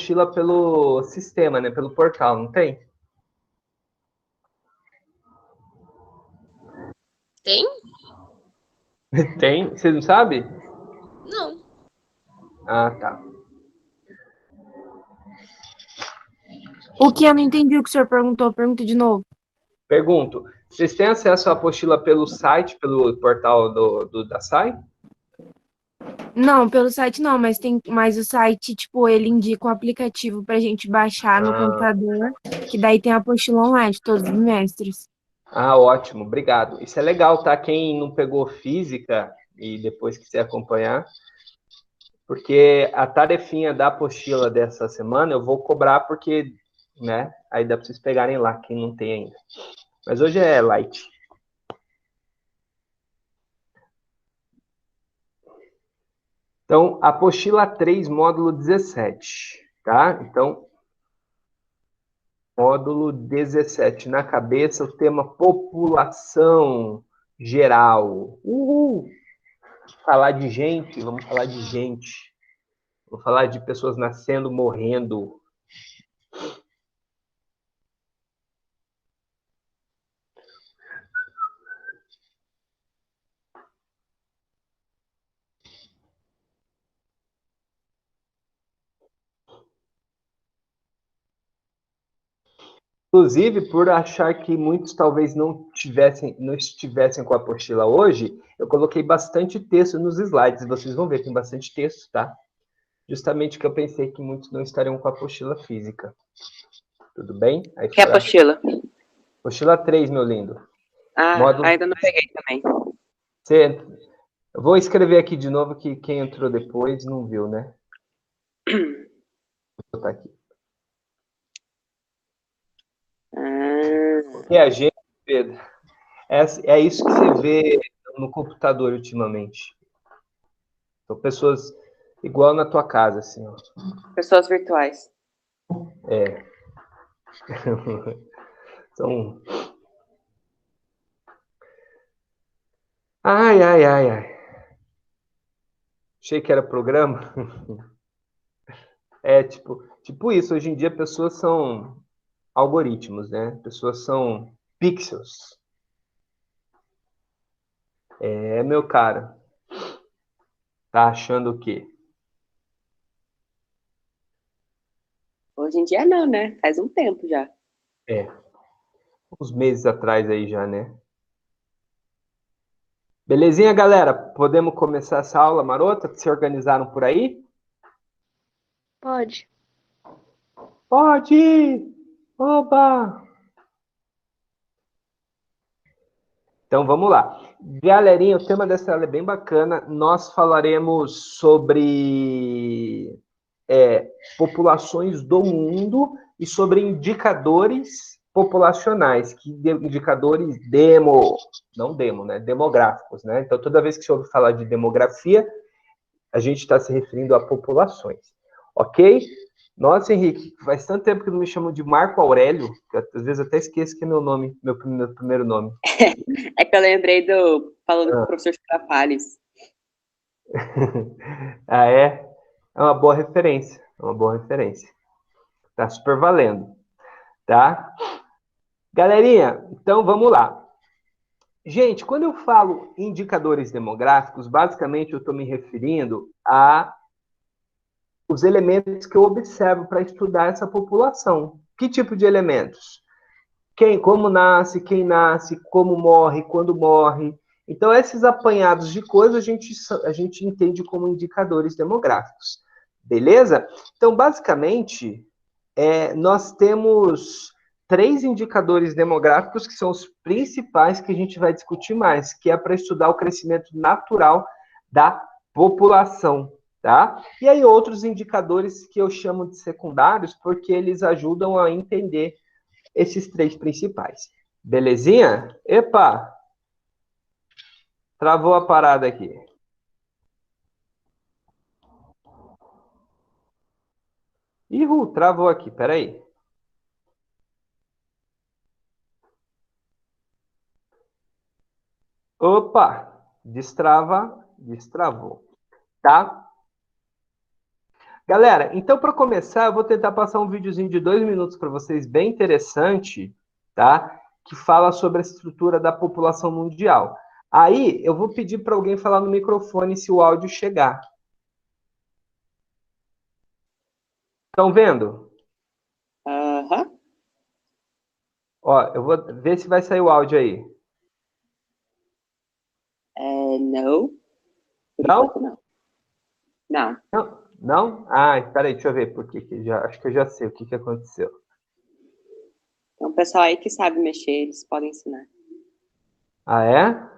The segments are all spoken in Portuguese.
apostila pelo sistema, né? Pelo portal, não tem? Tem? Tem? Você não sabe? Não. Ah, tá. O que eu não entendi o que o senhor perguntou, pergunta de novo. Pergunto, vocês têm acesso à apostila pelo site, pelo portal da SAI? Não, pelo site não, mas o site, tipo, ele indica um aplicativo pra gente baixar no computador, que daí tem a apostila online de todos os bimestres. Ah, ótimo, obrigado. Isso é legal, tá? Quem não pegou física e depois quiser acompanhar, porque a tarefinha da apostila dessa semana eu vou cobrar porque, né? Aí dá para vocês pegarem lá, quem não tem ainda. Mas hoje é light. Então, apostila 3, módulo 17, tá? Então, módulo 17, na cabeça, o tema população geral. Uhul! Falar de gente, vamos falar de gente. Vou falar de pessoas nascendo, morrendo. Inclusive, por achar que muitos talvez não estivessem com a apostila hoje, eu coloquei bastante texto nos slides. Vocês vão ver, tem bastante texto, tá? Justamente que eu pensei que muitos não estariam com a apostila física. Tudo bem? Aí Que apostila? Apostila 3, meu lindo. Ah, Módulo... ainda não peguei também. Eu vou escrever aqui de novo que quem entrou depois não viu, né? Vou botar aqui. Porque a gente, Pedro, é isso que você vê no computador ultimamente. São pessoas igual na tua casa, assim, ó. Pessoas virtuais. É. São... Ai, ai, ai, ai. Achei que era programa. É, tipo isso. Hoje em dia, pessoas são algoritmos, né? Pessoas são pixels. É, meu cara. Tá achando o quê? Hoje em dia não, né? Faz um tempo já. É. Uns meses atrás aí já, né? Belezinha, galera? Podemos começar essa aula marota? Se organizaram por aí? Pode. Pode! Oba! Então vamos lá. Galerinha, o tema dessa aula é bem bacana. Nós falaremos sobre populações do mundo e sobre indicadores populacionais, indicadores não demo, né? Demográficos, né? Então, toda vez que você ouve falar de demografia, a gente está se referindo a populações. Ok? Nossa, Henrique, faz tanto tempo que não me chamam de Marco Aurélio, que às vezes até esqueço que é meu nome, meu primeiro nome. É que eu lembrei falando com o professor Trapalhos. Ah, é? É uma boa referência. É uma boa referência. Tá super valendo. Tá? Galerinha, então vamos lá. Gente, quando eu falo indicadores demográficos, basicamente eu estou me referindo a os elementos que eu observo para estudar essa população. Que tipo de elementos? Como nasce, quem nasce, como morre, quando morre. Então, esses apanhados de coisas a gente entende como indicadores demográficos. Beleza? Então, basicamente, nós temos 3 indicadores demográficos que são os principais que a gente vai discutir mais, que é para estudar o crescimento natural da população, tá? E aí outros indicadores que eu chamo de secundários, porque eles ajudam a entender esses 3 principais. Belezinha? Epa! Travou a parada aqui. Travou aqui, peraí. Opa! Destravou. Tá? Galera, então para começar, eu vou tentar passar um videozinho de 2 minutos para vocês, bem interessante, tá? Que fala sobre a estrutura da população mundial. Aí, eu vou pedir para alguém falar no microfone se o áudio chegar. Estão vendo? Aham. Ó, eu vou ver se vai sair o áudio aí. Não. Por Não? enquanto, não. Não. Não? Não? Ah, espera aí, deixa eu ver por que acho que eu já sei o que aconteceu. Tem um pessoal aí que sabe mexer, eles podem ensinar. Ah, é?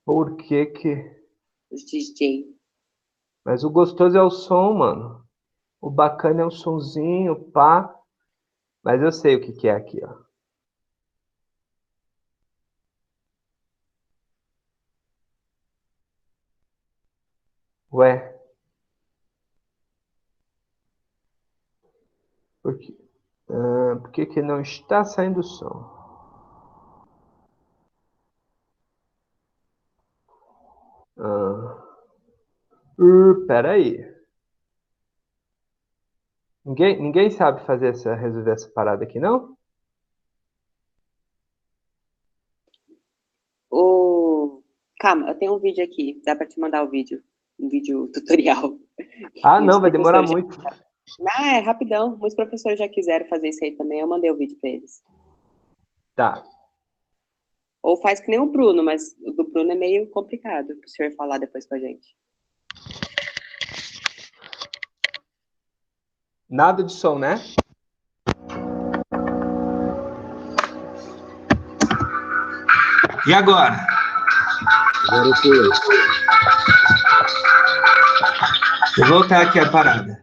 Por que que... Os DJ. Mas o gostoso é o som, mano. O bacana é o sonzinho, pá. Mas eu sei o que é aqui, ó. Ué. Por que que não está saindo som? Peraí. Ninguém sabe resolver essa parada aqui, não? Calma, eu tenho um vídeo aqui. Dá pra te mandar o vídeo. Um vídeo tutorial. Ah, não, Muitos vai demorar professores muito. é rapidão. Muitos professores já quiseram fazer isso aí também. Eu mandei o vídeo pra eles. Tá. Ou faz que nem o Bruno, mas o do Bruno é meio complicado pro senhor falar depois com a gente. Nada de som, né? E agora? Agora foi. Vou voltar aqui a parada.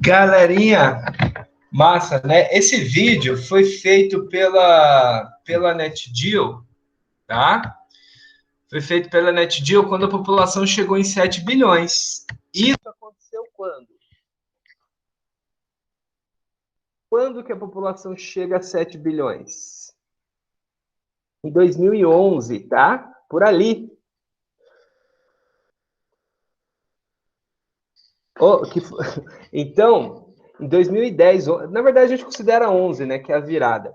Galerinha, massa, né? Esse vídeo foi feito pela NetDeal, tá? Foi feito pela NetDeal quando a população chegou em 7 bilhões. Isso aconteceu quando? Quando que a população chega a 7 bilhões? Em 2011, tá? Por ali. Então, em 2010, na verdade a gente considera 11, né, que é a virada.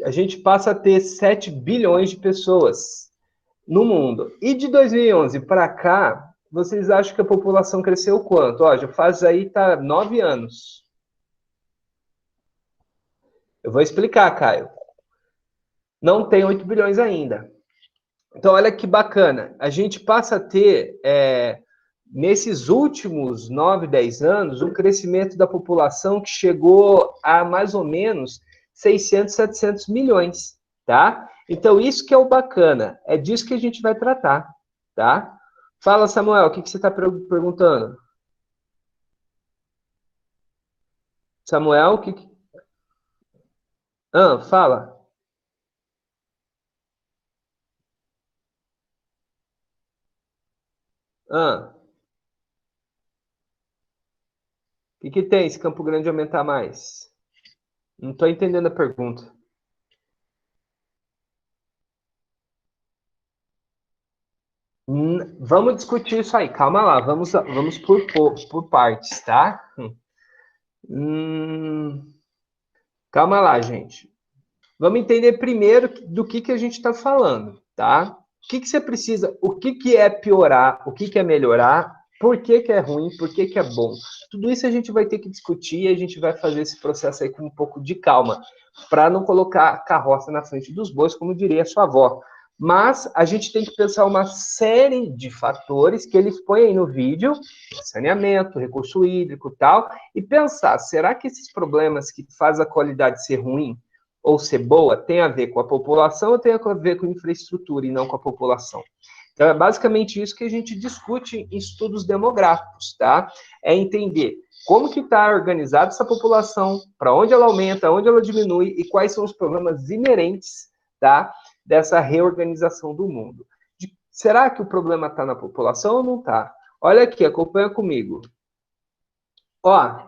A gente passa a ter 7 bilhões de pessoas no mundo. E de 2011 para cá, vocês acham que a população cresceu quanto? Ó, já faz aí, tá 9 anos. Eu vou explicar, Caio. Não tem 8 bilhões ainda. Então, olha que bacana. A gente passa a ter, nesses últimos 9, 10 anos, um crescimento da população que chegou a mais ou menos 600, 700 milhões, tá? Então, isso que é o bacana. É disso que a gente vai tratar, tá? Fala, Samuel, o que você está perguntando? Samuel, o que... fala. O que tem se Campo Grande aumentar mais? Não estou entendendo a pergunta. Vamos discutir isso aí. Calma lá. Vamos por partes, tá? Calma lá, gente. Vamos entender primeiro do que a gente está falando, tá? O que você precisa, o que é piorar, o que é melhorar, por que é ruim, por que é bom. Tudo isso a gente vai ter que discutir e a gente vai fazer esse processo aí com um pouco de calma, para não colocar a carroça na frente dos bois, como diria a sua avó. Mas a gente tem que pensar uma série de fatores que eles põem aí no vídeo, saneamento, recurso hídrico e tal, e pensar, será que esses problemas que fazem a qualidade ser ruim ou ser boa tem a ver com a população ou tem a ver com a infraestrutura e não com a população? Então, é basicamente isso que a gente discute em estudos demográficos, tá? É entender como que está organizada essa população, para onde ela aumenta, onde ela diminui e quais são os problemas inerentes, tá? Dessa reorganização do mundo. Será que o problema está na população ou não está? Olha aqui, acompanha comigo. Ó,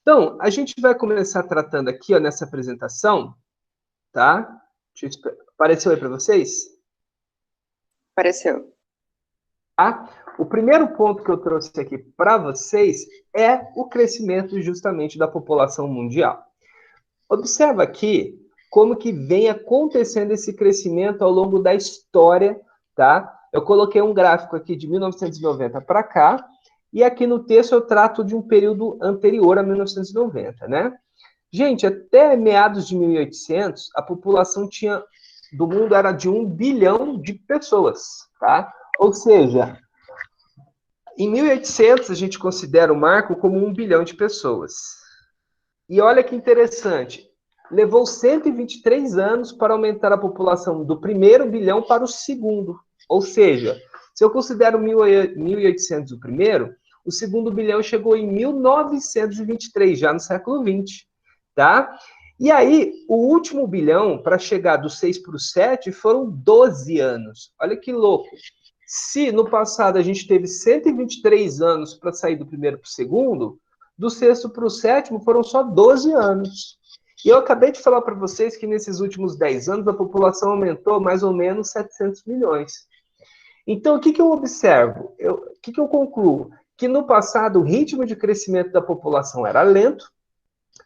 então, a gente vai começar tratando aqui, ó, nessa apresentação, tá? Apareceu aí para vocês? Apareceu. Tá? O primeiro ponto que eu trouxe aqui para vocês é o crescimento justamente da população mundial. Observa aqui como que vem acontecendo esse crescimento ao longo da história, tá? Eu coloquei um gráfico aqui de 1990 para cá, e aqui no texto eu trato de um período anterior a 1990, né? Gente, até meados de 1800, a população do mundo era de 1 bilhão de pessoas, tá? Ou seja, em 1800 a gente considera o marco como 1 bilhão de pessoas. E olha que interessante, levou 123 anos para aumentar a população do primeiro bilhão para o segundo. Ou seja, se eu considero 1800 o primeiro, o segundo bilhão chegou em 1923, já no século 20, tá? E aí, o último bilhão, para chegar do 6 para o 7, foram 12 anos. Olha que louco. Se no passado a gente teve 123 anos para sair do primeiro para o segundo, do sexto para o sétimo foram só 12 anos. E eu acabei de falar para vocês que nesses últimos 10 anos a população aumentou mais ou menos 700 milhões. Então, o que eu observo? O que eu concluo? Que no passado o ritmo de crescimento da população era lento,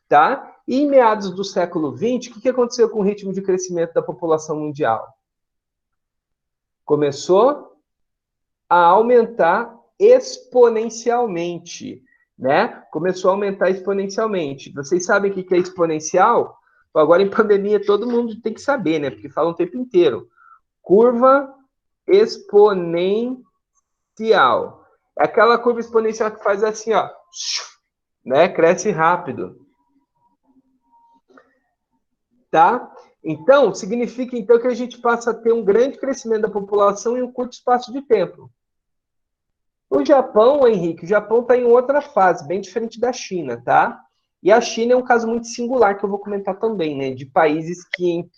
tá? E em meados do século XX, o que aconteceu com o ritmo de crescimento da população mundial? Começou a aumentar exponencialmente, né? Começou a aumentar exponencialmente. Vocês sabem o que é exponencial? Agora, em pandemia, todo mundo tem que saber, né? Porque fala o tempo inteiro. Curva exponencial. É aquela curva exponencial que faz assim, ó, né? Cresce rápido. Tá? Então, significa então que a gente passa a ter um grande crescimento da população em um curto espaço de tempo. O Japão, Henrique, o Japão está em outra fase, bem diferente da China, tá? E a China é um caso muito singular que eu vou comentar também, né? De países que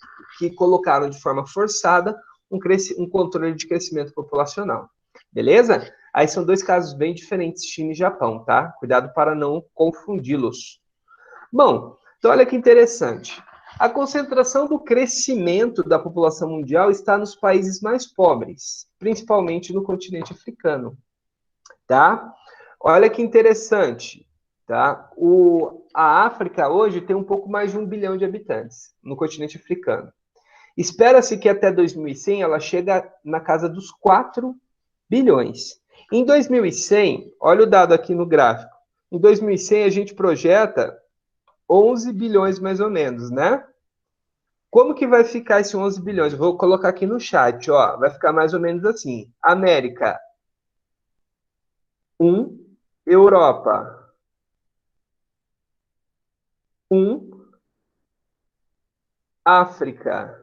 colocaram de forma forçada um controle de crescimento populacional. Beleza? Aí são dois casos bem diferentes, China e Japão, tá? Cuidado para não confundi-los. Bom, então olha que interessante. A concentração do crescimento da população mundial está nos países mais pobres, principalmente no continente africano, tá? Olha que interessante, tá? A África hoje tem um pouco mais de 1 bilhão de habitantes no continente africano. Espera-se que até 2100 ela chegue na casa dos 4 bilhões. Em 2100, olha o dado aqui no gráfico. Em 2100 a gente projeta 11 bilhões mais ou menos, né? Como que vai ficar esse 11 bilhões? Eu vou colocar aqui no chat, ó. Vai ficar mais ou menos assim. América, 1. Europa, 1. África,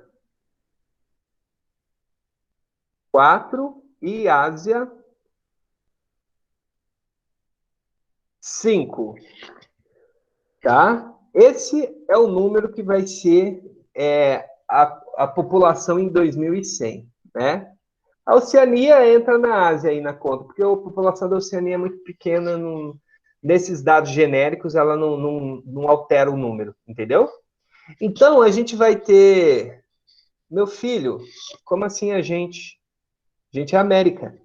4. E Ásia, 5. Tá? Esse é o número que vai ser a população em 2100, né? A Oceania entra na Ásia aí na conta, porque a população da Oceania é muito pequena, nesses dados genéricos ela não altera o número, entendeu? Então a gente vai ter, meu filho, como assim a gente? A gente é América,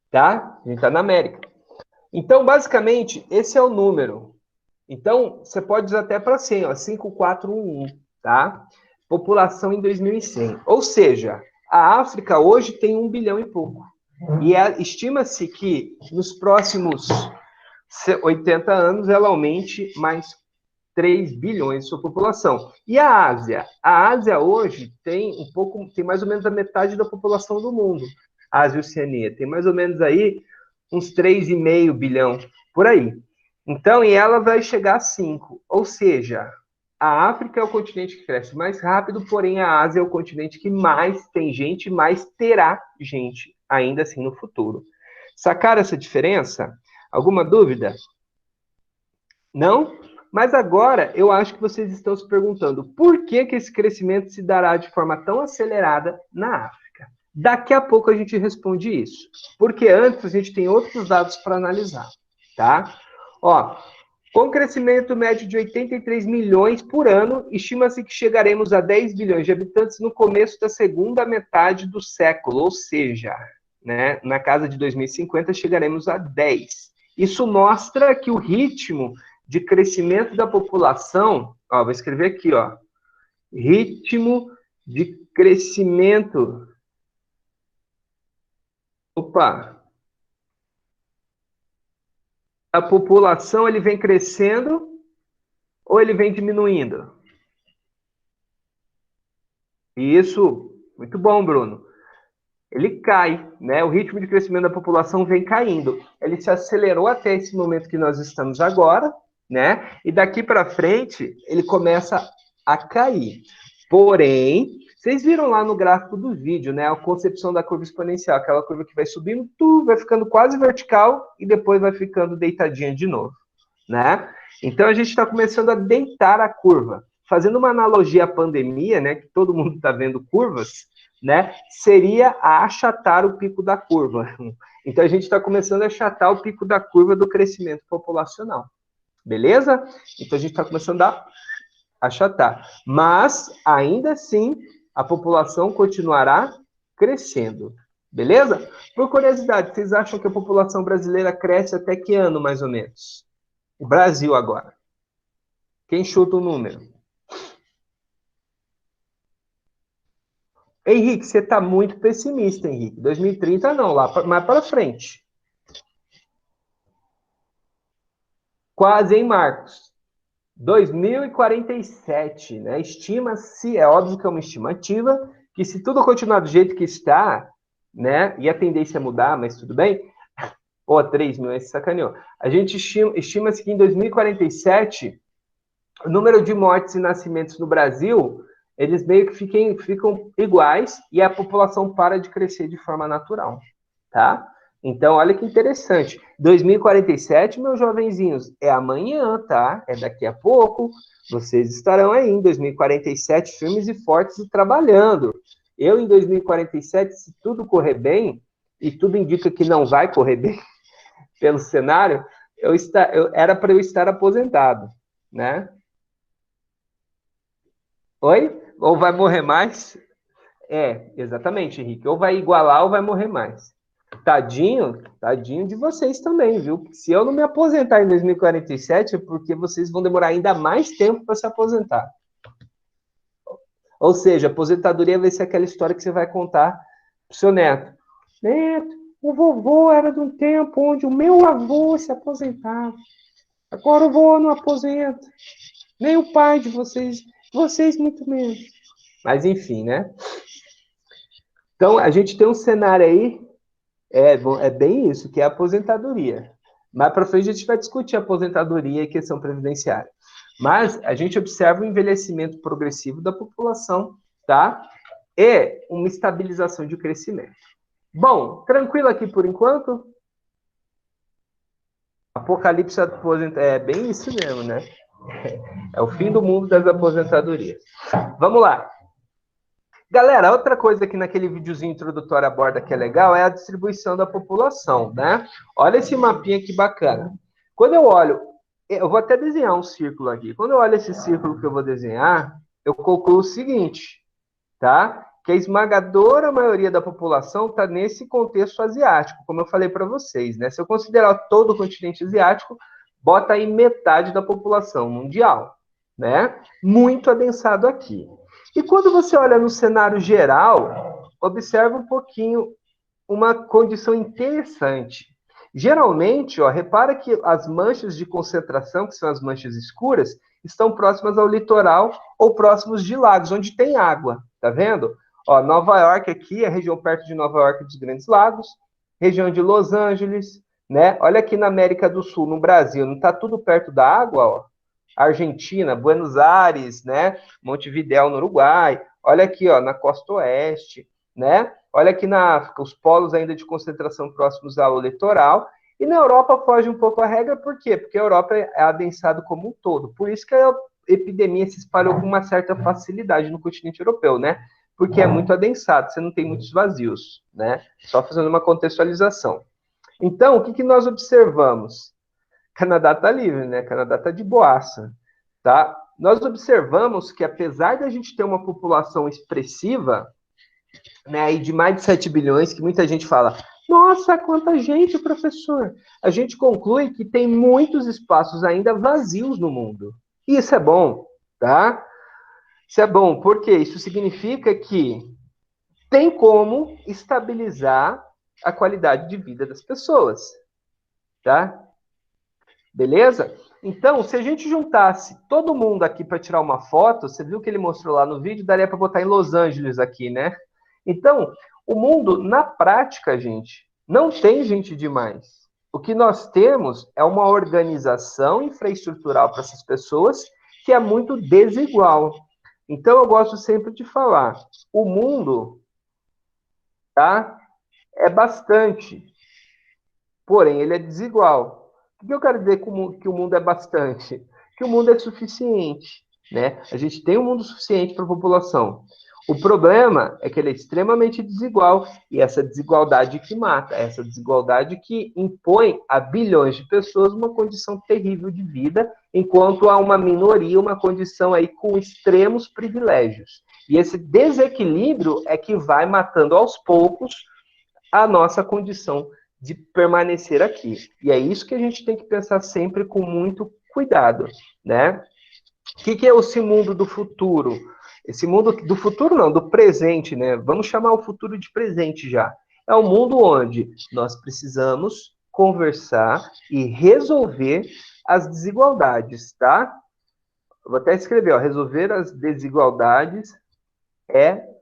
tá? A gente tá na América. Então, basicamente, esse é o número. Então, você pode dizer até para 100, ó, 5411, tá? População em 2100. Ou seja, a África hoje tem 1 bilhão e pouco. E estima-se que nos próximos 80 anos ela aumente mais 3 bilhões de sua população. E a Ásia? A Ásia hoje tem mais ou menos a metade da população do mundo. A Ásia e Oceania tem mais ou menos aí uns 3,5 bilhão, por aí. Então, e ela vai chegar a 5. Ou seja, a África é o continente que cresce mais rápido, porém a Ásia é o continente que mais tem gente, mais terá gente, ainda assim no futuro. Sacaram essa diferença? Alguma dúvida? Não? Mas agora eu acho que vocês estão se perguntando por que esse crescimento se dará de forma tão acelerada na África. Daqui a pouco a gente responde isso. Porque antes a gente tem outros dados para analisar, tá? Ó, com crescimento médio de 83 milhões por ano, estima-se que chegaremos a 10 bilhões de habitantes no começo da segunda metade do século, ou seja, né, na casa de 2050 chegaremos a 10. Isso mostra que o ritmo de crescimento da população, ó, vou escrever aqui, ó, ritmo de crescimento. Opa! A população, ele vem crescendo ou ele vem diminuindo? Isso, muito bom, Bruno. Ele cai, né? O ritmo de crescimento da população vem caindo. Ele se acelerou até esse momento que nós estamos agora, né? E daqui para frente, ele começa a cair. Porém, vocês viram lá no gráfico do vídeo, né? A concepção da curva exponencial, aquela curva que vai subindo, vai ficando quase vertical e depois vai ficando deitadinha de novo, né? Então, a gente está começando a deitar a curva. Fazendo uma analogia à pandemia, né? Que todo mundo está vendo curvas, né? Seria a achatar o pico da curva. Então, a gente está começando a achatar o pico da curva do crescimento populacional. Beleza? Então, a gente está começando a achatar. Mas, ainda assim, a população continuará crescendo. Beleza? Por curiosidade, vocês acham que a população brasileira cresce até que ano, mais ou menos? O Brasil agora. Quem chuta o número? Henrique, você está muito pessimista, Henrique. 2030 não, lá mais para frente. Quase, hein, Marcos? 2047, né? Estima-se, é óbvio que é uma estimativa, que se tudo continuar do jeito que está, né? E a tendência é mudar, mas tudo bem. Pô, 3 mil, esse sacaneou. A gente estima-se que em 2047, o número de mortes e nascimentos no Brasil, eles meio que ficam iguais e a população para de crescer de forma natural, tá? Então, olha que interessante. 2047, meus jovenzinhos, é amanhã, tá? É daqui a pouco. Vocês estarão aí em 2047, firmes e fortes e trabalhando. Eu, em 2047, se tudo correr bem, e tudo indica que não vai correr bem pelo cenário, era para eu estar aposentado, né? Oi? Ou vai morrer mais? É, exatamente, Henrique. Ou vai igualar ou vai morrer mais. Tadinho de vocês também, viu? Se eu não me aposentar em 2047, é porque vocês vão demorar ainda mais tempo para se aposentar. Ou seja, a aposentadoria vai ser aquela história que você vai contar pro seu neto. Neto, o vovô era de um tempo onde o meu avô se aposentava. Agora o vovô não aposenta. Nem o pai de vocês muito menos. Mas enfim, né? Então, a gente tem um cenário aí, é bem isso, que é a aposentadoria. Mais para frente a gente vai discutir aposentadoria e questão previdenciária. Mas a gente observa o envelhecimento progressivo da população, tá? E uma estabilização de crescimento. Bom, tranquilo aqui por enquanto? Apocalipse aposenta... É bem isso mesmo, né? É o fim do mundo das aposentadorias. Vamos lá. Galera, outra coisa que naquele videozinho introdutório aborda que é legal é a distribuição da população, né? Olha esse mapinha que bacana. Quando eu olho, eu vou até desenhar um círculo aqui. Quando eu olho esse círculo que eu vou desenhar, eu concluo o seguinte, tá? Que a esmagadora maioria da população está nesse contexto asiático, como eu falei para vocês, né? Se eu considerar todo o continente asiático, bota aí metade da população mundial, né? Muito adensado aqui. E quando você olha no cenário geral, observa um pouquinho uma condição interessante. Geralmente, ó, repara que as manchas de concentração, que são as manchas escuras, estão próximas ao litoral ou próximos de lagos, onde tem água, tá vendo? Ó, Nova York aqui, a região perto de Nova York dos Grandes Lagos, região de Los Angeles, né? Olha aqui na América do Sul, no Brasil, não está tudo perto da água, ó? Argentina, Buenos Aires, né? Montevidéu, no Uruguai. Olha aqui, ó, na costa oeste, né? Olha aqui na África, os polos ainda de concentração próximos ao litoral. E na Europa foge um pouco a regra, por quê? Porque a Europa é adensado como um todo. Por isso que a epidemia se espalhou com uma certa facilidade no continente europeu, né? Porque é muito adensado, você não tem muitos vazios, né? Só fazendo uma contextualização. Então, o que nós observamos? Canadá está livre, né? Canadá está de boaça, tá? Nós observamos que, apesar da gente ter uma população expressiva, né, e de mais de 7 bilhões, que muita gente fala, nossa, quanta gente, professor! A gente conclui que tem muitos espaços ainda vazios no mundo. E isso é bom, tá? Isso é bom, porque isso significa que tem como estabilizar a qualidade de vida das pessoas, tá? Beleza? Então, se a gente juntasse todo mundo aqui para tirar uma foto, você viu que ele mostrou lá no vídeo, daria para botar em Los Angeles aqui, né? Então, o mundo, na prática, gente, não tem gente demais. O que nós temos é uma organização infraestrutural para essas pessoas que é muito desigual. Então, eu gosto sempre de falar, o mundo, tá? É bastante, porém, ele é desigual. O que eu quero dizer com que o mundo é bastante? Que o mundo é suficiente, né? A gente tem um mundo suficiente para a população. O problema é que ele é extremamente desigual e essa desigualdade que mata, essa desigualdade que impõe a bilhões de pessoas uma condição terrível de vida, enquanto há uma minoria, uma condição aí com extremos privilégios. E esse desequilíbrio é que vai matando aos poucos a nossa condição de permanecer aqui. E é isso que a gente tem que pensar sempre com muito cuidado, né? O que é esse mundo do futuro? Esse mundo do futuro não, do presente, né? Vamos chamar o futuro de presente já. É um mundo onde nós precisamos conversar e resolver as desigualdades, tá? Vou até escrever, ó, resolver as desigualdades é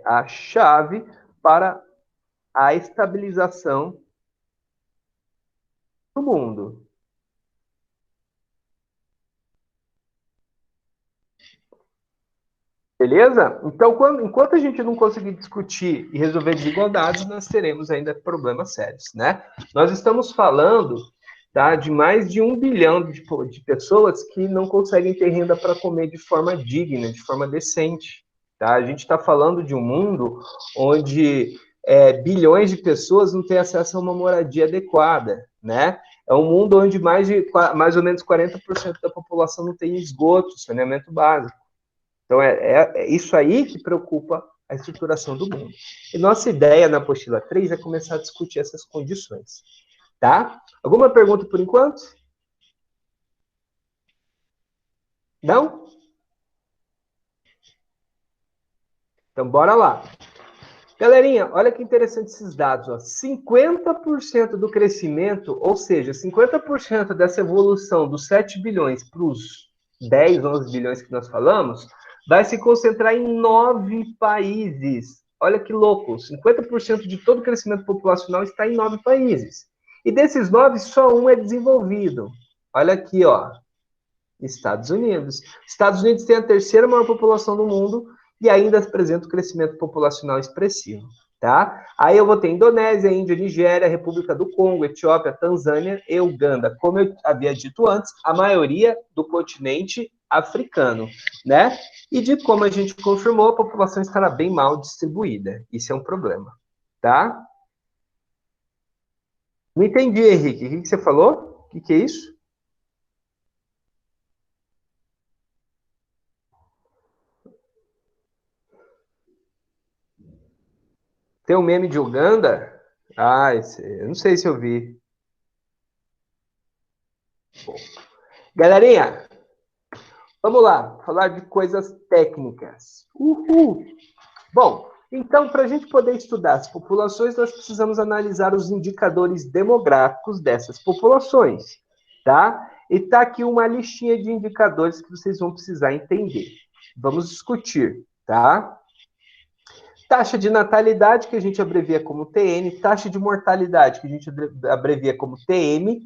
a chave para a estabilização do mundo. Beleza? Então, enquanto a gente não conseguir discutir e resolver desigualdades, nós teremos ainda problemas sérios, né? Nós estamos falando, tá, de mais de 1 bilhão de pessoas que não conseguem ter renda para comer de forma digna, de forma decente, tá? A gente está falando de um mundo onde bilhões de pessoas não têm acesso a uma moradia adequada, né? É um mundo onde mais ou menos 40% da população não tem esgoto, saneamento básico. Então, é isso aí que preocupa a estruturação do mundo. E nossa ideia na apostila 3 é começar a discutir essas condições, tá? Alguma pergunta por enquanto? Não? Então, bora lá. Galerinha, olha que interessante esses dados. Ó. 50% do crescimento, ou seja, 50% dessa evolução dos 7 bilhões para os 10, 11 bilhões que nós falamos, vai se concentrar em 9 países. Olha que louco, 50% de todo o crescimento populacional está em 9 países. E desses 9, só um é desenvolvido. Olha aqui, ó, Estados Unidos. Estados Unidos tem a terceira maior população do mundo e ainda apresenta um crescimento populacional expressivo, tá? Aí eu vou ter Indonésia, Índia, Nigéria, República do Congo, Etiópia, Tanzânia e Uganda. Como eu havia dito antes, a maioria do continente africano, né? E de como a gente confirmou, a população estará bem mal distribuída. Isso é um problema, tá? Não entendi, Henrique. O que você falou? O que é isso? Tem um meme de Uganda? Ah, eu não sei se eu vi. Bom. Galerinha, vamos lá, falar de coisas técnicas. Uhul! Bom, então, para a gente poder estudar as populações, nós precisamos analisar os indicadores demográficos dessas populações, tá? E tá aqui uma listinha de indicadores que vocês vão precisar entender. Vamos discutir, tá? Taxa de natalidade, que a gente abrevia como TN, taxa de mortalidade, que a gente abrevia como TM,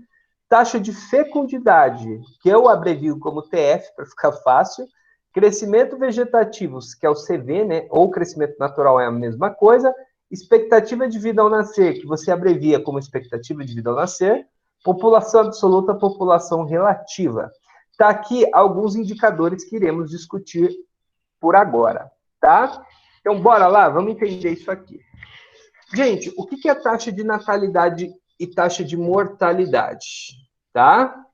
taxa de fecundidade, que eu abrevio como TF, para ficar fácil, crescimento vegetativo, que é o CV, né? Ou crescimento natural é a mesma coisa, expectativa de vida ao nascer, que você abrevia como expectativa de vida ao nascer, população absoluta, população relativa. Tá aqui alguns indicadores que iremos discutir por agora, tá? Então, bora lá, vamos entender isso aqui. Gente, o que é taxa de natalidade e taxa de mortalidade? Tá?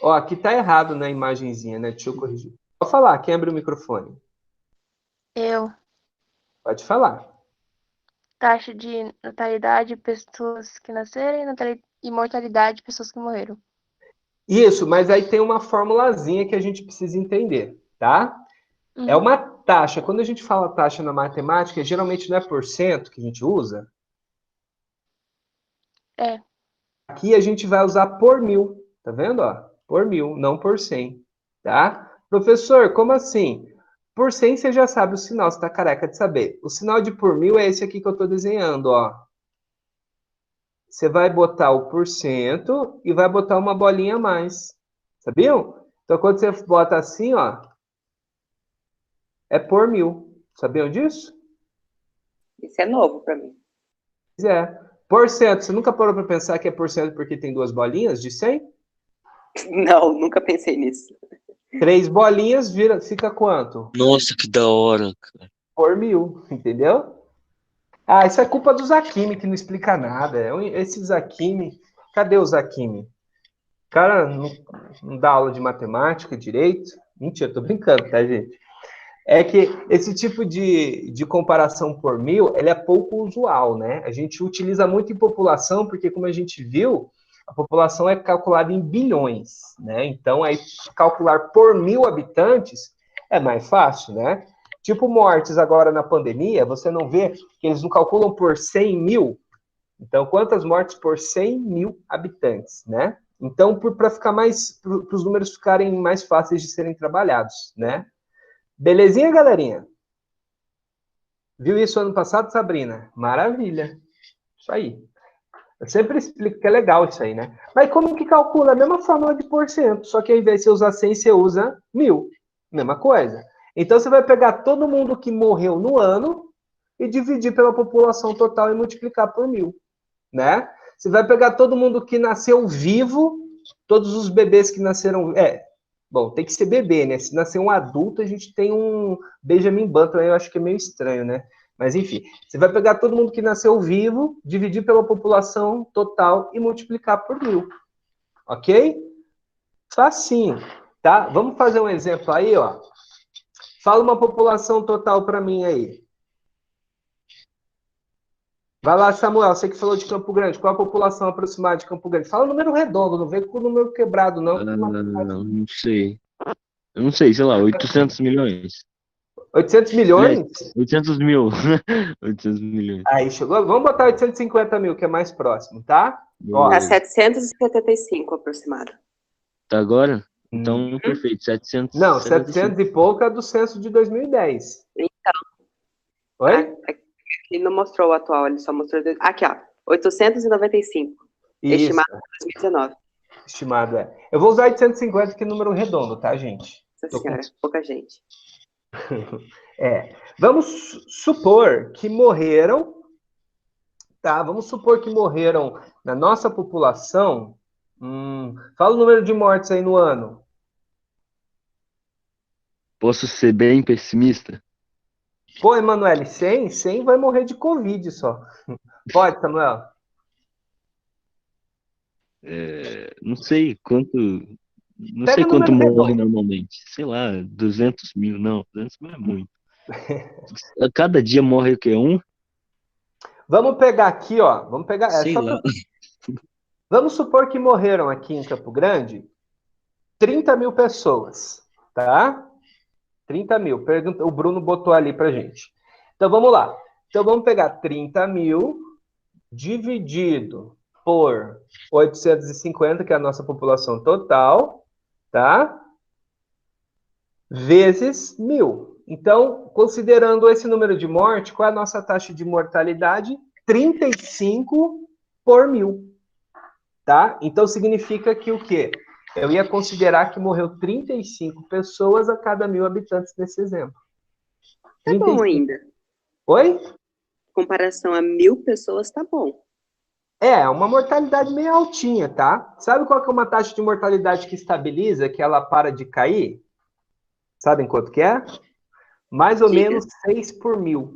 Ó, aqui tá errado na imagenzinha, né? Deixa eu corrigir. Pode falar, quem abre o microfone? Eu. Pode falar. Taxa de natalidade, pessoas que nasceram e mortalidade, pessoas que morreram. Isso, mas aí tem uma formulazinha que a gente precisa entender, tá? É Uhum. uma taxa. Quando a gente fala taxa na matemática, geralmente não é por cento que a gente usa. É. Aqui a gente vai usar por mil, tá vendo? Ó? Por mil, não por 100, tá? Professor, como assim? Por 100 você já sabe o sinal, você tá careca de saber. O sinal de por mil é esse aqui que eu tô desenhando, ó. Você vai botar o porcento e vai botar uma bolinha a mais. Sabiam? Então, quando você bota assim, ó, é por mil. Sabiam disso? Isso é novo para mim. Pois é. Porcento, você nunca parou para pensar que é porcento porque tem duas bolinhas de 100? Não, nunca pensei nisso. 3 bolinhas fica quanto? Nossa, que da hora, cara. Por mil, entendeu? Ah, isso é culpa do Zakimi, que não explica nada. Esse Zakimi, cadê o Zakimi? O cara não dá aula de matemática direito? Mentira, tô brincando, tá, gente? É que esse tipo de comparação por mil, ele é pouco usual, né? A gente utiliza muito em população, porque como a gente viu, a população é calculada em bilhões, né? Então, aí, calcular por 1.000 habitantes é mais fácil, né? Tipo mortes agora na pandemia, você não vê que eles não calculam por 100 mil? Então, quantas mortes por 100 mil habitantes, né? Então, para ficar mais, para os números ficarem mais fáceis de serem trabalhados, né? Belezinha, galerinha? Viu isso ano passado, Sabrina? Maravilha. Isso aí. Eu sempre explico que é legal isso aí, né? Mas como que calcula? A mesma fórmula de porcento, só que ao invés de você usar 100, você usa 1.000. Mesma coisa. Então, você vai pegar todo mundo que morreu no ano e dividir pela população total e multiplicar por 1.000, né? Você vai pegar todo mundo que nasceu vivo, todos os bebês que nasceram... Bom, tem que ser bebê, né? Se nascer um adulto, a gente tem um Benjamin Button, eu acho que é meio estranho, né? Mas, enfim, você vai pegar todo mundo que nasceu vivo, dividir pela população total e multiplicar por 1.000. Ok? Facinho, tá? Vamos fazer um exemplo aí, ó. Fala uma população total para mim aí. Vai lá, Samuel, você que falou de Campo Grande. Qual a população aproximada de Campo Grande? Fala o número redondo, não vem com o número quebrado, não. Não sei. Eu não sei, sei lá, 800 milhões. 800 milhões? 800 mil. 800 milhões. Aí chegou. Vamos botar 850 mil, que é mais próximo, tá? Ó, Tá Beleza. 775 aproximado. Tá agora? Então, perfeito. 700. Não, 700 e pouco é do censo de 2010. Então, Oi? ele não mostrou o atual, ele só mostrou... Aqui, ó. 895. Isso, Estimado em 2019. estimado é. Eu vou usar 850, que é número redondo, tá, gente? Nossa senhora, pouca gente. Vamos supor que morreram, tá? Vamos supor que morreram na nossa população. Fala o número de mortes aí no ano. Posso ser bem pessimista? Pô, Emanuele, 100 vai morrer de Covid só. Pode, Samuel? Não sei quanto. Não Pega sei o quanto número morre redondo. normalmente. Sei lá, 200 mil. Não, 200 mil é muito. A cada dia morre o quê? Um? Vamos pegar aqui, ó. Vamos pegar. Sei lá. Vamos supor que morreram aqui em Campo Grande 30 mil pessoas, tá? 30 mil. O Bruno botou ali pra gente. Então, vamos lá. Então, vamos pegar 30 mil dividido por 850, que é a nossa população total, tá? Vezes 1.000. Então, considerando esse número de morte, qual é a nossa taxa de mortalidade? 35 por 1.000. Tá? Então, significa que o quê? Eu ia considerar que morreu 35 pessoas a cada 1.000 habitantes nesse exemplo. Tá bom ainda. Oi? Comparação a 1.000 pessoas, tá bom. É uma mortalidade meio altinha, tá? Sabe qual que é uma taxa de mortalidade que estabiliza, que ela para de cair? Sabem quanto que é? Mais ou Diga. menos 6 por 1.000.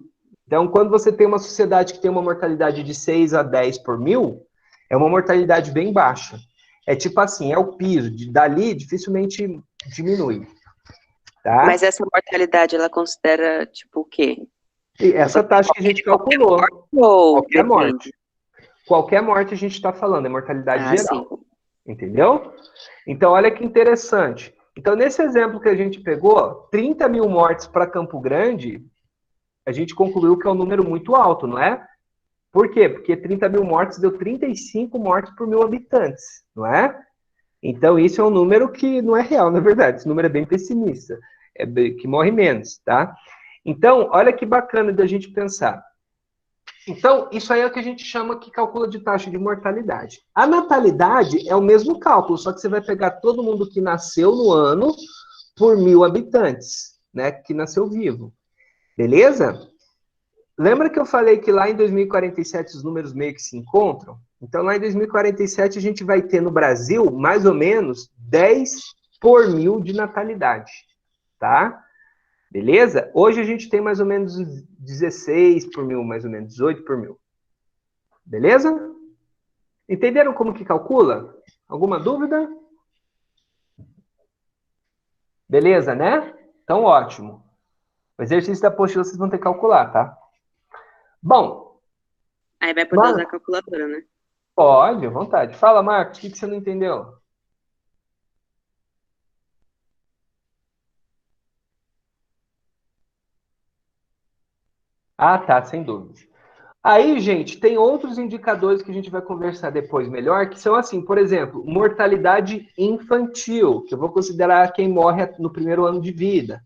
Então, quando você tem uma sociedade que tem uma mortalidade de 6 a 10 por 1.000, é uma mortalidade bem baixa. É tipo assim, é o piso. Dali, dificilmente diminui. Tá? Mas essa mortalidade, ela considera, tipo, o quê? E essa taxa que a gente calculou. Ou Qualquer depende? morte. Qualquer morte a gente está falando, é mortalidade geral. Sim. Entendeu? Então, olha que interessante. Então, nesse exemplo que a gente pegou, 30 mil mortes para Campo Grande, a gente concluiu que é um número muito alto, não é? Por quê? Porque 30 mil mortes deu 35 mortes por 1.000 habitantes, não é? Então, isso é um número que não é real, na verdade. Esse número é bem pessimista, que morre menos, tá? Então, olha que bacana da gente pensar. Então, isso aí é o que a gente chama, que calcula de taxa de mortalidade. A natalidade é o mesmo cálculo, só que você vai pegar todo mundo que nasceu no ano por 1.000 habitantes, né? Que nasceu vivo. Beleza? Lembra que eu falei que lá em 2047 os números meio que se encontram? Então, lá em 2047 a gente vai ter no Brasil, mais ou menos, 10 por 1.000 de natalidade, tá? Beleza? Hoje a gente tem mais ou menos 16 por 1.000, mais ou menos, 18 por 1.000. Beleza? Entenderam como que calcula? Alguma dúvida? Beleza, né? Então, ótimo. O exercício da apostila vocês vão ter que calcular, tá? Bom. Aí vai poder usar a calculadora, né? Pode, à vontade. Fala, Marcos, o que você não entendeu? Ah, tá, sem dúvida. Aí, gente, tem outros indicadores que a gente vai conversar depois melhor, que são assim, por exemplo, mortalidade infantil, que eu vou considerar quem morre no primeiro ano de vida.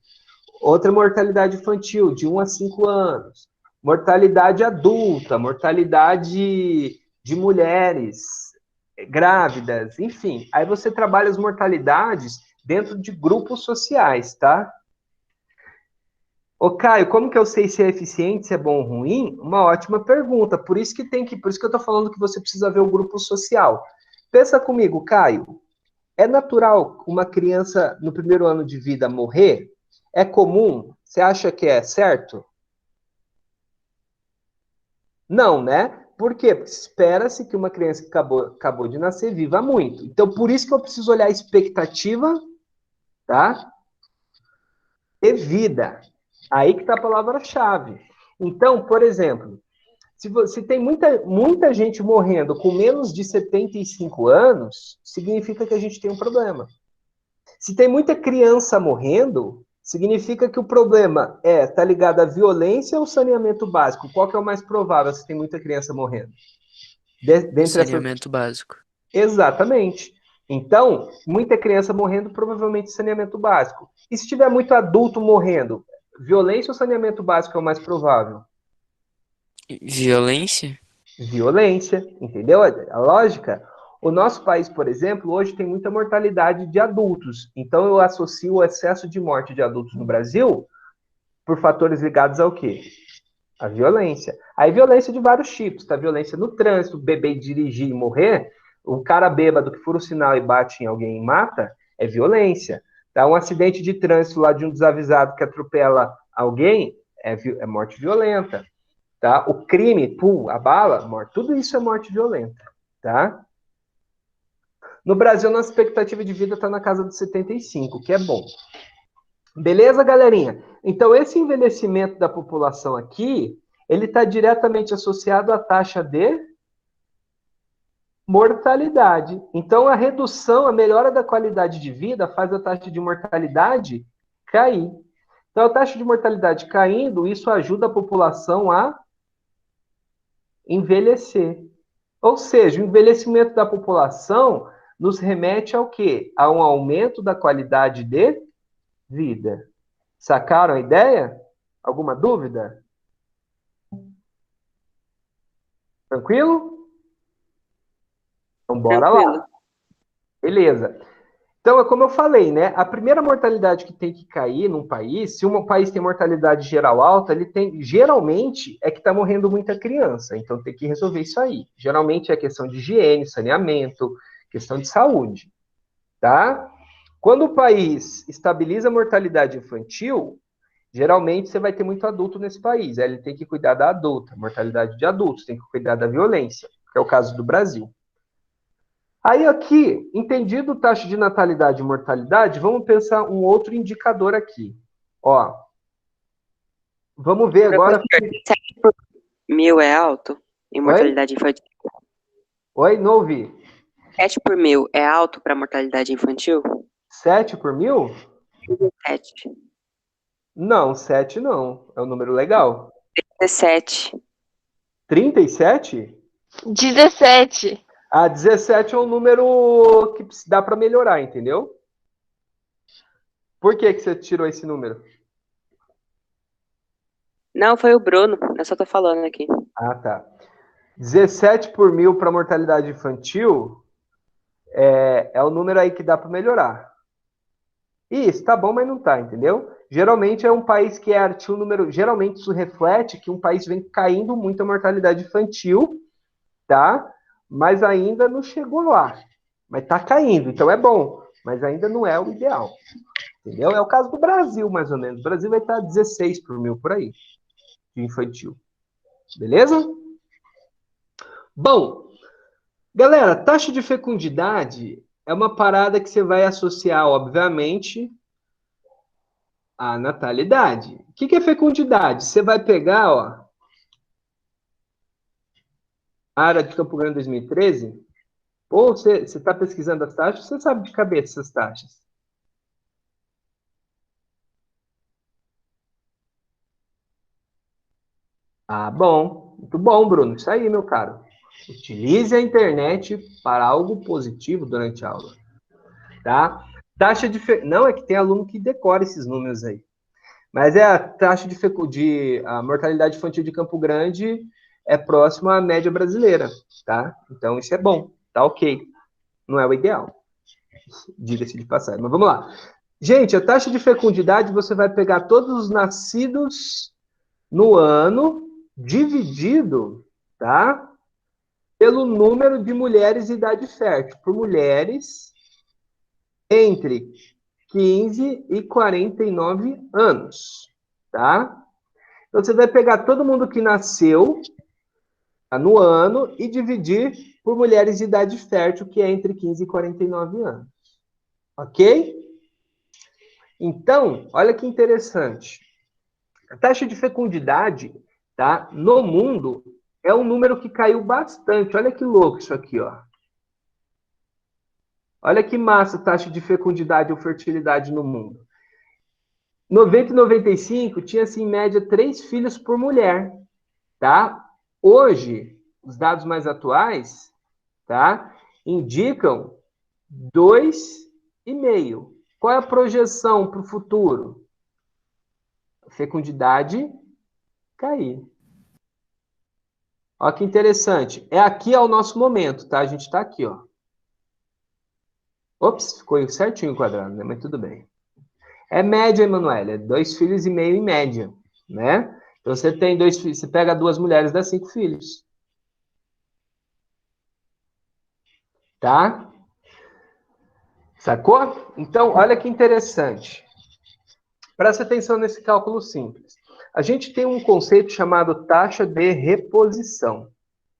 Outra mortalidade infantil, de 1 a 5 anos. Mortalidade adulta, mortalidade de mulheres grávidas, enfim. Aí você trabalha as mortalidades dentro de grupos sociais, tá? Ô, Caio, como que eu sei se é eficiente, se é bom ou ruim? Uma ótima pergunta. Por isso que eu tô falando que você precisa ver o grupo social. Pensa comigo, Caio. É natural uma criança no primeiro ano de vida morrer? É comum? Você acha que é certo? Não, né? Por quê? Porque espera-se que uma criança que acabou de nascer viva muito. Então, por isso que eu preciso olhar a expectativa, tá? E vida. Aí que está a palavra-chave. Então, por exemplo, se tem muita gente morrendo com menos de 75 anos, significa que a gente tem um problema. Se tem muita criança morrendo, significa que o problema tá ligado à violência ou saneamento básico? Qual que é o mais provável se tem muita criança morrendo? Dentre Saneamento básico. Exatamente. Então, muita criança morrendo, provavelmente saneamento básico. E se tiver muito adulto morrendo, violência ou saneamento básico é o mais provável? Violência? Violência, entendeu a lógica? O nosso país, por exemplo, hoje tem muita mortalidade de adultos. Então, eu associo o excesso de morte de adultos no Brasil por fatores ligados ao quê? A violência. Aí, violência de vários tipos, tá? Violência no trânsito, beber, dirigir e morrer. Um cara bêbado que fura o sinal e bate em alguém e mata, é violência. Tá? Um acidente de trânsito lá de um desavisado que atropela alguém, é morte violenta. Tá? O crime, a bala, morte. Tudo isso é morte violenta. Tá? No Brasil, nossa expectativa de vida está na casa dos 75, que é bom. Beleza, galerinha? Então, esse envelhecimento da população aqui, ele está diretamente associado à taxa de mortalidade. Então, a redução, a melhora da qualidade de vida faz a taxa de mortalidade cair. Então, a taxa de mortalidade caindo, isso ajuda a população a envelhecer. Ou seja, o envelhecimento da população nos remete ao quê? A um aumento da qualidade de vida. Sacaram a ideia? Alguma dúvida? Tranquilo? Então, bora lá. Beleza. Então, é como eu falei, né? A primeira mortalidade que tem que cair num país, se um país tem mortalidade geral alta, ele tem, geralmente, é que está morrendo muita criança. Então, tem que resolver isso aí. Geralmente é questão de higiene, saneamento, questão de saúde, tá? Quando o país estabiliza a mortalidade infantil, geralmente você vai ter muito adulto nesse país. Aí ele tem que cuidar da adulta, mortalidade de adultos, tem que cuidar da violência, que é o caso do Brasil. Aí aqui, entendido taxa de natalidade e mortalidade, vamos pensar um outro indicador aqui. Ó, vamos ver agora... 7 por mil é alto em mortalidade infantil? Oi, não ouvi. 7 por mil é alto para mortalidade infantil? 7 por mil? 7. Não, 7 não. É um número legal. 17. 37? 17. Ah, 17 é um número que dá para melhorar, entendeu? Por que você tirou esse número? Não, foi o Bruno. Eu só tô falando aqui. Ah, tá. 17 por mil para mortalidade infantil é o número aí que dá para melhorar. Isso, tá bom, mas não tá, entendeu? Geralmente é um país que tinha um número... Geralmente isso reflete que um país vem caindo muito a mortalidade infantil, tá? Mas ainda não chegou lá. Mas tá caindo, então é bom. Mas ainda não é o ideal. Entendeu? É o caso do Brasil, mais ou menos. O Brasil vai estar 16 por mil por aí, de infantil. Beleza? Bom, galera, taxa de fecundidade é uma parada que você vai associar, obviamente, à natalidade. O que é fecundidade? Você vai pegar, ó, a área de Campo Grande 2013, ou você está pesquisando as taxas, você sabe de cabeça essas taxas. Ah, bom. Muito bom, Bruno. Isso aí, meu caro. Utilize a internet para algo positivo durante a aula. Tá? Taxa de... Não, é que tem aluno que decora esses números aí. Mas a taxa de a mortalidade infantil de Campo Grande é próxima à média brasileira, tá? Então, isso é bom. Tá ok. Não é o ideal. Diga-se de passagem. Mas vamos lá. Gente, a taxa de fecundidade, você vai pegar todos os nascidos no ano, dividido, tá? Pelo número de mulheres de idade fértil. Por mulheres entre 15 e 49 anos, tá? Então, você vai pegar todo mundo que nasceu no ano e dividir por mulheres de idade fértil, que é entre 15 e 49 anos. Ok? Então, olha que interessante. A taxa de fecundidade, tá, no mundo é um número que caiu bastante. Olha que louco isso aqui, ó. Olha que massa a taxa de fecundidade ou fertilidade no mundo. 90 e 95 tinha-se em média 3 filhos por mulher, tá? Hoje, os dados mais atuais, tá, indicam 2,5. Qual é a projeção para o futuro? Fecundidade cair. Olha que interessante. Aqui é o nosso momento, tá? A gente está aqui, ó. Ops, ficou certinho enquadrado, né? Mas tudo bem. É média, Emanuele. É 2,5 filhos em média, né? Então, você tem 2 filhos, você pega 2 mulheres, dá 5 filhos. Tá? Sacou? Então, olha que interessante. Presta atenção nesse cálculo simples. A gente tem um conceito chamado taxa de reposição,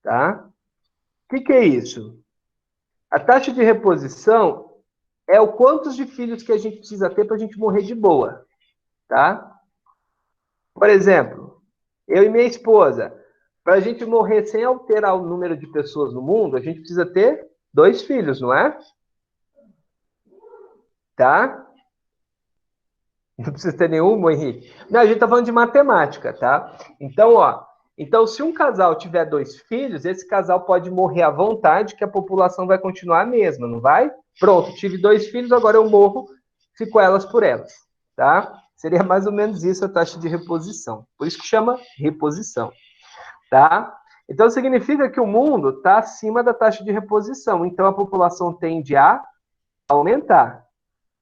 tá? O que é isso? A taxa de reposição é o quantos de filhos que a gente precisa ter para a gente morrer de boa, tá? Por exemplo, eu e minha esposa, para a gente morrer sem alterar o número de pessoas no mundo, a gente precisa ter 2 filhos, não é? Tá? Não precisa ter nenhum, Henrique. Não, a gente tá falando de matemática, tá? Então, ó, então se um casal tiver 2 filhos, esse casal pode morrer à vontade, que a população vai continuar a mesma, não vai? Pronto, tive 2 filhos, agora eu morro, fico elas por elas, tá? Seria mais ou menos isso a taxa de reposição. Por isso que chama reposição, tá? Então significa que o mundo está acima da taxa de reposição. Então a população tende a aumentar.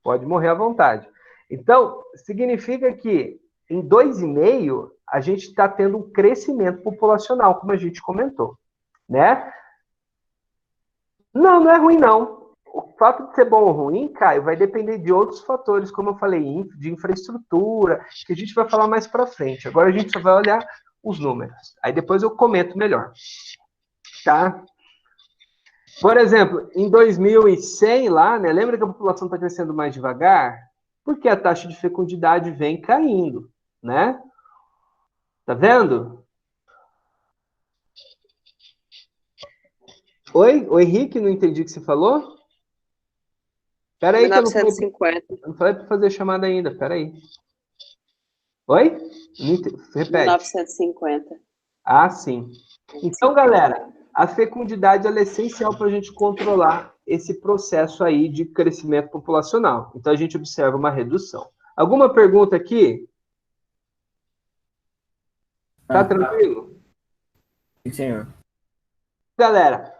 Pode morrer à vontade. Então, significa que em 2,5 a gente está tendo um crescimento populacional, como a gente comentou, né? Não, não é ruim, não. O fato de ser bom ou ruim, Caio, vai depender de outros fatores, como eu falei, de infraestrutura, que a gente vai falar mais para frente. Agora a gente só vai olhar os números. Aí depois eu comento melhor. Tá? Por exemplo, em 2100 lá, né? Lembra que a população está crescendo mais devagar? Porque a taxa de fecundidade vem caindo, né? Tá vendo? Oi? O Henrique, não entendi o que você falou? Pera aí que eu não falei, 1950. não falei para fazer chamada ainda, pera aí. Oi? Repete. 1950. Ah, sim. Então, galera, a fecundidade ela é essencial para a gente controlar esse processo aí de crescimento populacional. Então, a gente observa uma redução. Alguma pergunta aqui? Tá tranquilo? Sim, senhor. Galera,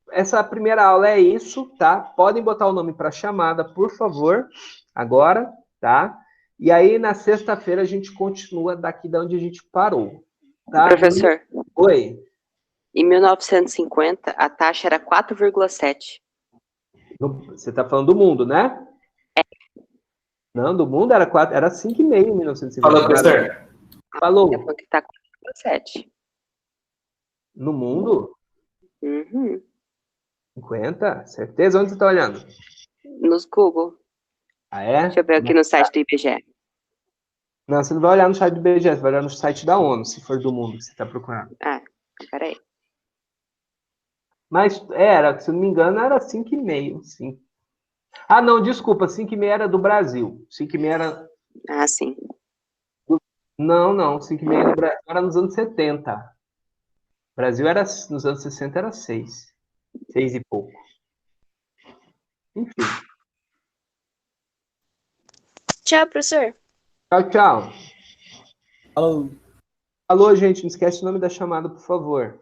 essa primeira aula é isso, tá? Podem botar o nome para chamada, por favor, agora, tá? E aí, na sexta-feira, a gente continua daqui de onde a gente parou. Tá? Professor, Oi. em 1950, a taxa era 4,7. Você está falando do mundo, né? É. Não, do mundo era 4, era 5,5 em 1950. Falou, professor. Falou. É porque tá 4,7. No mundo? Uhum. 50? Certeza? Onde você está olhando? Nos Google. Ah, é? Deixa eu ver aqui no site do IBGE. Não, você não vai olhar no site do IBGE, você vai olhar no site da ONU, se for do mundo que você está procurando. Ah, peraí. Mas era, se eu não me engano, era 5,5. 5. Ah, não, desculpa, 5,5 era do Brasil. 5,5 era... Ah, sim. Não, 5,5 do Brasil era nos anos 70. O Brasil era, nos anos 60 era 6. 6 e pouco. Enfim. Tchau, professor. Tchau, tchau. Falou. Alô, gente, não esquece o nome da chamada, por favor.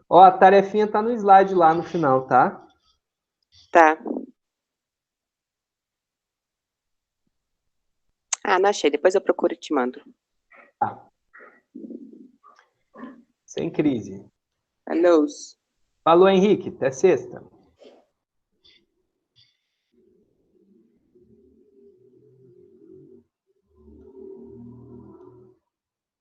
Ó, a tarefinha tá no slide lá no final, tá? Tá. Ah, não achei. Depois eu procuro e te mando. Tá. Sem crise. Falou. Falou, Henrique. Até sexta.